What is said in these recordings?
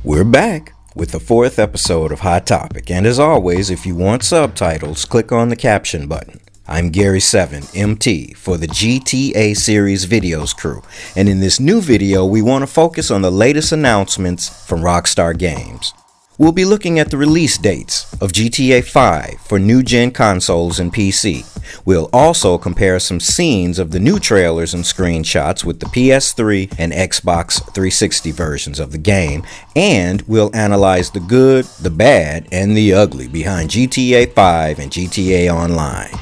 We're back with the fourth episode of Hot Topic, and as always, if you want subtitles, click on the caption button. I'm Gary7, MT, for the GTA series videos crew, and in this new video, we want to focus on the latest announcements from Rockstar Games. We'll be looking at the release dates of GTA 5 for new-gen consoles and PC. We'll also compare some scenes of the new trailers and screenshots with the PS3 and Xbox 360 versions of the game, and we'll analyze the good, the bad, and the ugly behind GTA 5 and GTA Online.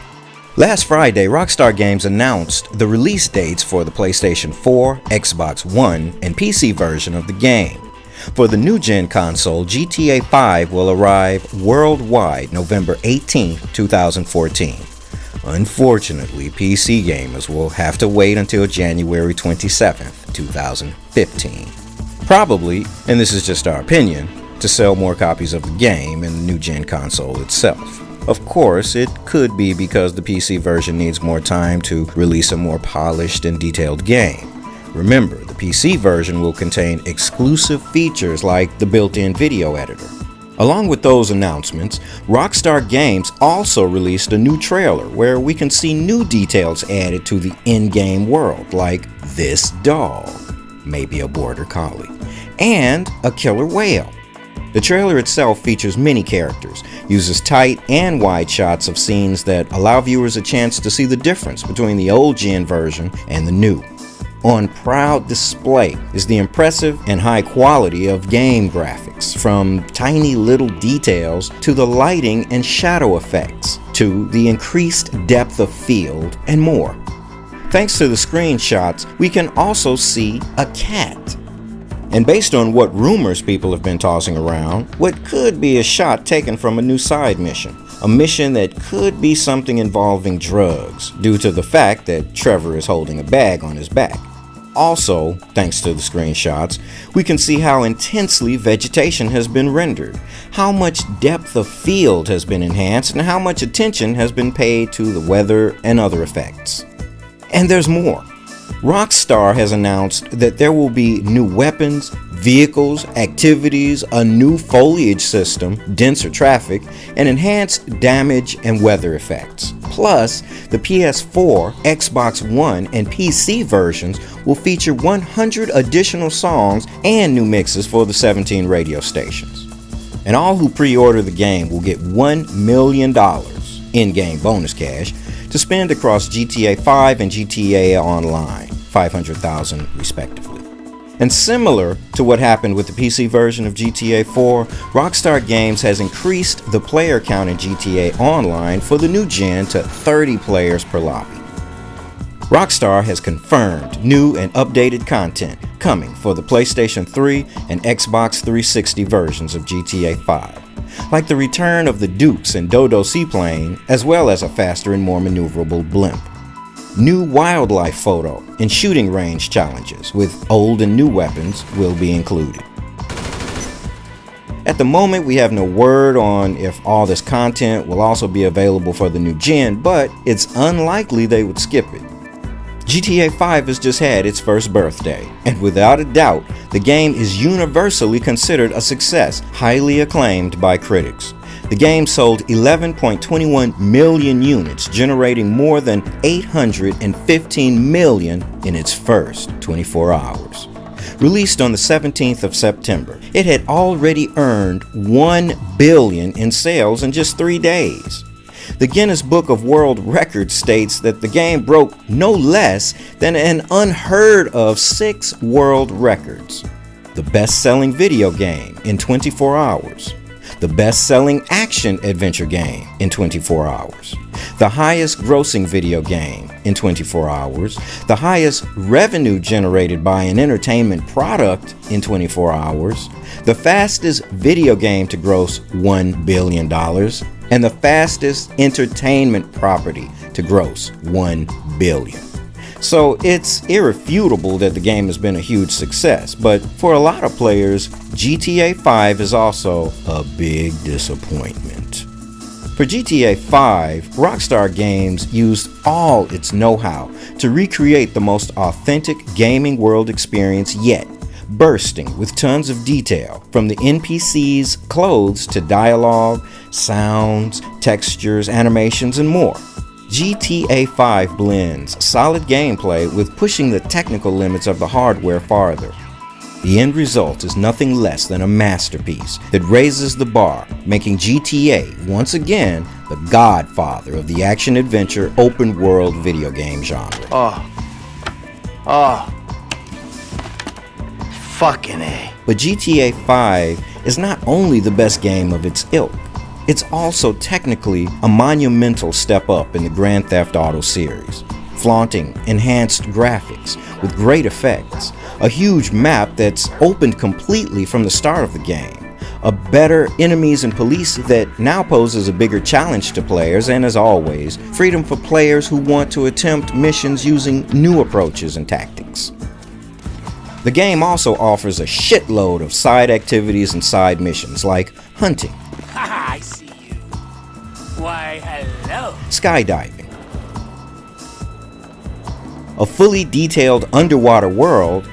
Last Friday, Rockstar Games announced the release dates for the PlayStation 4, Xbox One, and PC version of the game. For the new-gen console, GTA 5 will arrive worldwide November 18, 2014. Unfortunately, PC gamers will have to wait until January 27, 2015. Probably, and this is just our opinion, to sell more copies of the game and the new-gen console itself. Of course, it could be because the PC version needs more time to release a more polished and detailed game. Remember, the PC version will contain exclusive features like the built-in video editor. Along with those announcements, Rockstar Games also released a new trailer where we can see new details added to the in-game world, like this dog, maybe a border collie, and a killer whale. The trailer itself features many characters, uses tight and wide shots of scenes that allow viewers a chance to see the difference between the old-gen version and the new. On proud display is the impressive and high quality of game graphics, from tiny little details to the lighting and shadow effects, to the increased depth of field and more. Thanks to the screenshots, we can also see a cat. And based on what rumors people have been tossing around, what could be a shot taken from a new side mission. A mission that could be something involving drugs, due to the fact that Trevor is holding a bag on his back. Also, thanks to the screenshots, we can see how intensely vegetation has been rendered, how much depth of field has been enhanced, and how much attention has been paid to the weather and other effects. And there's more. Rockstar has announced that there will be new weapons, vehicles, activities, a new foliage system, denser traffic, and enhanced damage and weather effects. Plus, the PS4, Xbox One, and PC versions will feature 100 additional songs and new mixes for the 17 radio stations. And all who pre-order the game will get $1 million in-game bonus cash to spend across GTA 5 and GTA Online, $500,000 respectively. And similar to what happened with the PC version of GTA 4, Rockstar Games has increased the player count in GTA Online for the new gen to 30 players per lobby. Rockstar has confirmed new and updated content coming for the PlayStation 3 and Xbox 360 versions of GTA 5, like the return of the Dukes and Dodo seaplane, as well as a faster and more maneuverable blimp. New wildlife photo and shooting range challenges with old and new weapons will be included. At the moment, we have no word on if all this content will also be available for the new gen, but it's unlikely they would skip it. GTA 5 has just had its first birthday, and without a doubt, the game is universally considered a success, highly acclaimed by critics. The game sold 11.21 million units, generating more than $815 million in its first 24 hours. Released on the 17th of September, it had already earned $1 billion in sales in just 3 days. The Guinness Book of World Records states that the game broke no less than an unheard of 6 world records. The best-selling video game in 24 hours. The best-selling action-adventure game in 24 hours, the highest-grossing video game in 24 hours, the highest revenue generated by an entertainment product in 24 hours, the fastest video game to gross $1 billion, and the fastest entertainment property to gross $1 billion. So it's irrefutable that the game has been a huge success, but for a lot of players, GTA 5 is also a big disappointment. For GTA 5, Rockstar Games used all its know-how to recreate the most authentic gaming world experience yet bursting with tons of detail, from the NPC's clothes to dialogue, sounds, textures, animations, and more. GTA 5 blends solid gameplay with pushing the technical limits of the hardware farther. The end result is nothing less than a masterpiece that raises the bar, making GTA once again the godfather of the action-adventure open-world video game genre. Fucking A. But GTA 5 is not only the best game of its ilk, it's also technically a monumental step up in the Grand Theft Auto series, flaunting enhanced graphics with great effects, a huge map that's opened completely from the start of the game, a better enemies and police that now poses a bigger challenge to players, and as always, freedom for players who want to attempt missions using new approaches and tactics. The game also offers a shitload of side activities and side missions like hunting, I see you. Why, hello. skydiving, a fully detailed underwater world,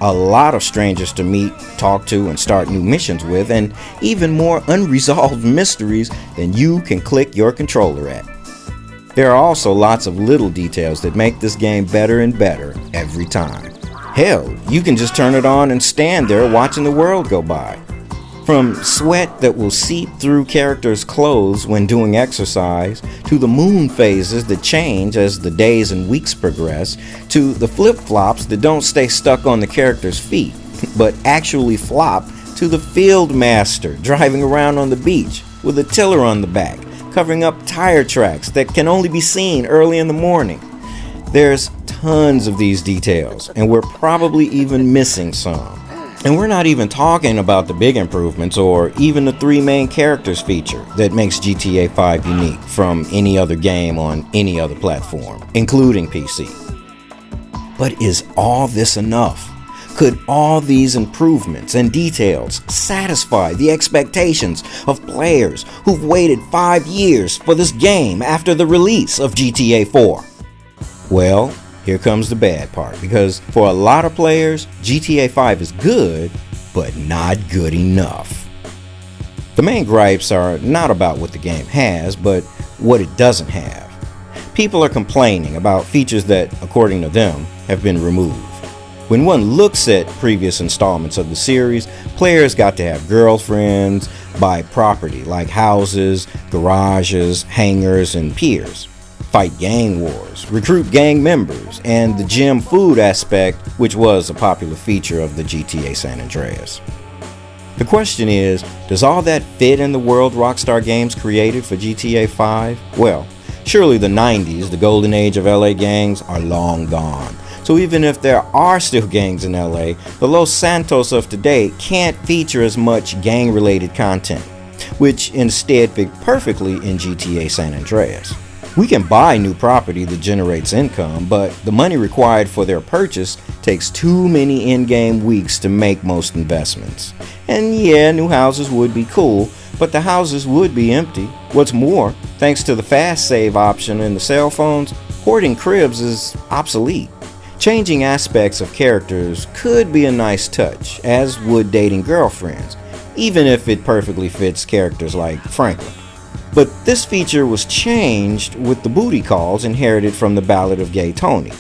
a lot of strangers to meet, talk to, and start new missions with, and even more unresolved mysteries than you can click your controller at. There are also lots of little details that make this game better and better every time. Hell, you can just turn it on and stand there watching the world go by. From sweat that will seep through characters' clothes when doing exercise, to the moon phases that change as the days and weeks progress, to the flip-flops that don't stay stuck on the character's feet, but actually flop, to the field master driving around on the beach with a tiller on the back, covering up tire tracks that can only be seen early in the morning. There's tons of these details, and we're probably even missing some. And we're not even talking about the big improvements or even the 3 main characters feature that makes GTA 5 unique from any other game on any other platform, including PC. But is all this enough? Could all these improvements and details satisfy the expectations of players who've waited 5 years for this game after the release of GTA 4? Well, here comes the bad part, because for a lot of players, GTA 5 is good, but not good enough. The main gripes are not about what the game has, but what it doesn't have. People are complaining about features that, according to them, have been removed. When one looks at previous installments of the series, players got to have girlfriends, buy property like houses, garages, hangars, and piers, fight gang wars, recruit gang members, and the gym food aspect, which was a popular feature of the GTA San Andreas. The question is, does all that fit in the world Rockstar Games created for GTA 5? Well, surely the 90s, the golden age of LA gangs, are long gone. So even if there are still gangs in LA, the Los Santos of today can't feature as much gang-related content, which instead fit perfectly in GTA San Andreas. We can buy new property that generates income, but the money required for their purchase takes too many in-game weeks to make most investments. And yeah, new houses would be cool, but the houses would be empty. What's more, thanks to the fast save option in the cell phones, hoarding cribs is obsolete. Changing aspects of characters could be a nice touch, as would dating girlfriends, even if it perfectly fits characters like Franklin. But this feature was changed with the booty calls inherited from the Ballad of Gay Tony.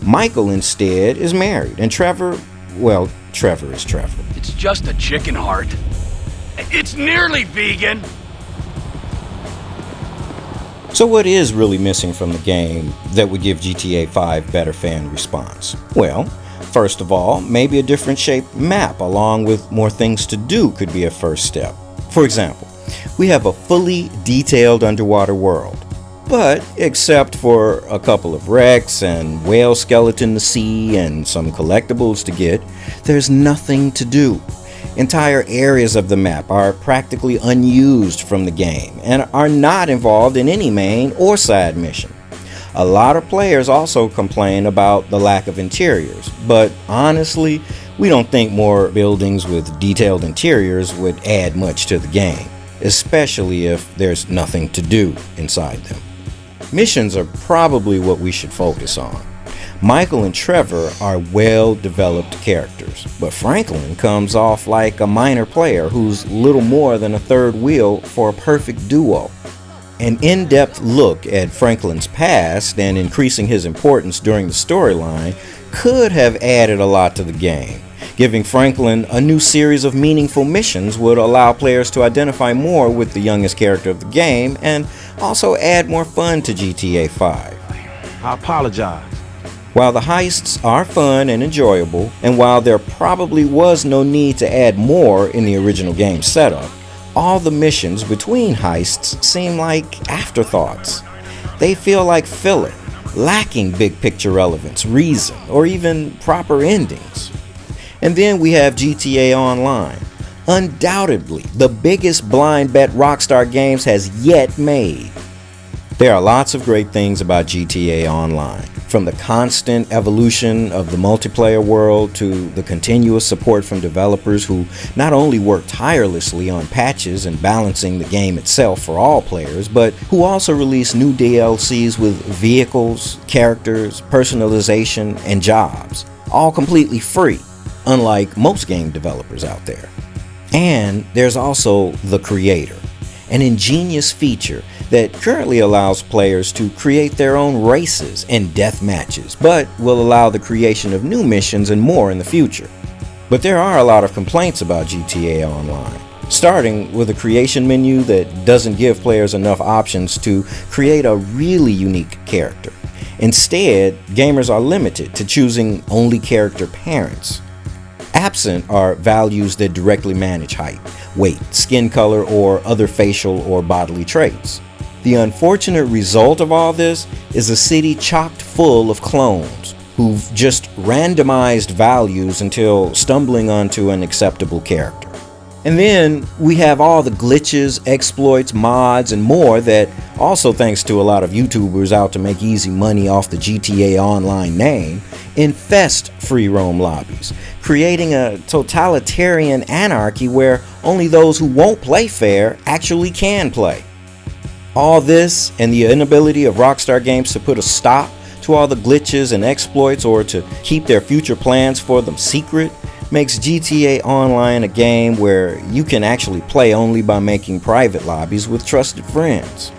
Michael instead is married, and Trevor, well, Trevor is Trevor. It's just a chicken heart. It's nearly vegan. So what is really missing from the game that would give GTA 5 better fan response? Well, first of all, maybe a different shaped map along with more things to do could be a first step. For example, we have a fully detailed underwater world, but except for a couple of wrecks and whale skeleton to see and some collectibles to get, there's nothing to do. Entire areas of the map are practically unused from the game and are not involved in any main or side mission. A lot of players also complain about the lack of interiors, but honestly, we don't think more buildings with detailed interiors would add much to the game, especially if there's nothing to do inside them. Missions are probably what we should focus on. Michael and Trevor are well-developed characters, but Franklin comes off like a minor player who's little more than a third wheel for a perfect duo. An in-depth look at Franklin's past and increasing his importance during the storyline could have added a lot to the game. Giving Franklin a new series of meaningful missions would allow players to identify more with the youngest character of the game and also add more fun to GTA 5. I apologize. While the heists are fun and enjoyable, and while there probably was no need to add more in the original game setup, all the missions between heists seem like afterthoughts. They feel like filler, lacking big picture relevance, reason, or even proper endings. And then we have GTA Online, undoubtedly the biggest blind bet Rockstar Games has yet made. There are lots of great things about GTA Online, from the constant evolution of the multiplayer world to the continuous support from developers who not only work tirelessly on patches and balancing the game itself for all players, but who also release new DLCs with vehicles, characters, personalization, and jobs, all completely free, unlike most game developers out there. And there's also the Creator, an ingenious feature that currently allows players to create their own races and death matches, but will allow the creation of new missions and more in the future. But there are a lot of complaints about GTA Online, starting with a creation menu that doesn't give players enough options to create a really unique character. Instead, gamers are limited to choosing only character parents. Absent are values that directly manage height, weight, skin color, or other facial or bodily traits. The unfortunate result of all this is a city chocked full of clones who've just randomized values until stumbling onto an acceptable character. And then we have all the glitches, exploits, mods, and more that, also thanks to a lot of YouTubers out to make easy money off the GTA Online name, infest free roam lobbies, creating a totalitarian anarchy where only those who won't play fair actually can play. All this and the inability of Rockstar Games to put a stop to all the glitches and exploits or to keep their future plans for them secret makes GTA Online a game where you can actually play only by making private lobbies with trusted friends.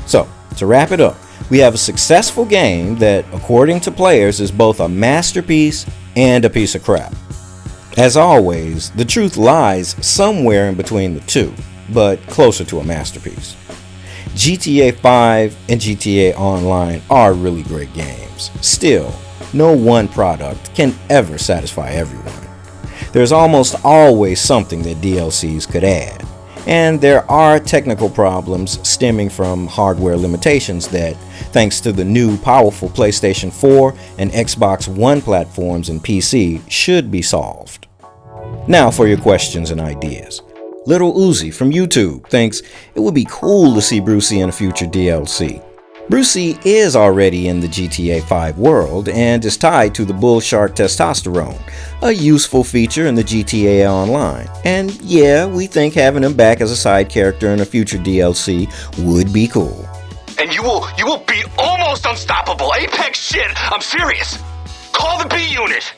So, to wrap it up, we have a successful game that, according to players, is both a masterpiece and a piece of crap. As always, the truth lies somewhere in between the two, but closer to a masterpiece. GTA 5 and GTA Online are really great games. Still, no one product can ever satisfy everyone. There's almost always something that DLCs could add, and there are technical problems stemming from hardware limitations that, thanks to the new powerful PlayStation 4 and Xbox One platforms and PC, should be solved. Now for your questions and ideas. Little Uzi from YouTube thinks it would be cool to see Brucey in a future DLC. Brucey is already in the GTA 5 world and is tied to the bull shark testosterone, a useful feature in the GTA Online. And yeah, we think having him back as a side character in a future DLC would be cool. And you will be almost unstoppable. Apex shit. I'm serious. Call the B unit.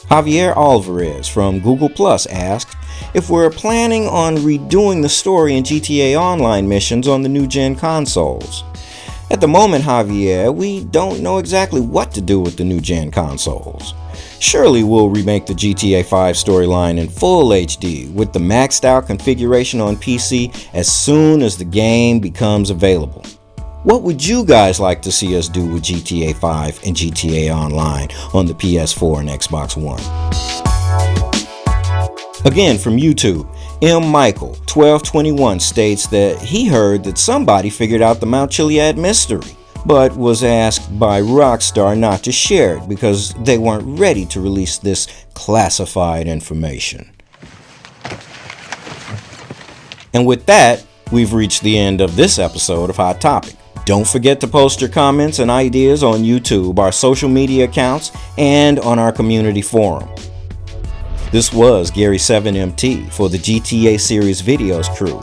Javier Alvarez from Google Plus asked if we're planning on redoing the story in GTA Online missions on the new-gen consoles. At the moment, Javier, we don't know exactly what to do with the new-gen consoles. Surely we'll remake the GTA 5 storyline in full HD with the maxed out configuration on PC as soon as the game becomes available. What would you guys like to see us do with GTA 5 and GTA Online on the PS4 and Xbox One? Again, from YouTube, M. Michael 1221 states that he heard that somebody figured out the Mount Chiliad mystery, but was asked by Rockstar not to share it because they weren't ready to release this classified information. And with that, we've reached the end of this episode of Hot Topic. Don't forget to post your comments and ideas on YouTube, our social media accounts, and on our community forum. This was Gary 7MT for the GTA Series Videos crew.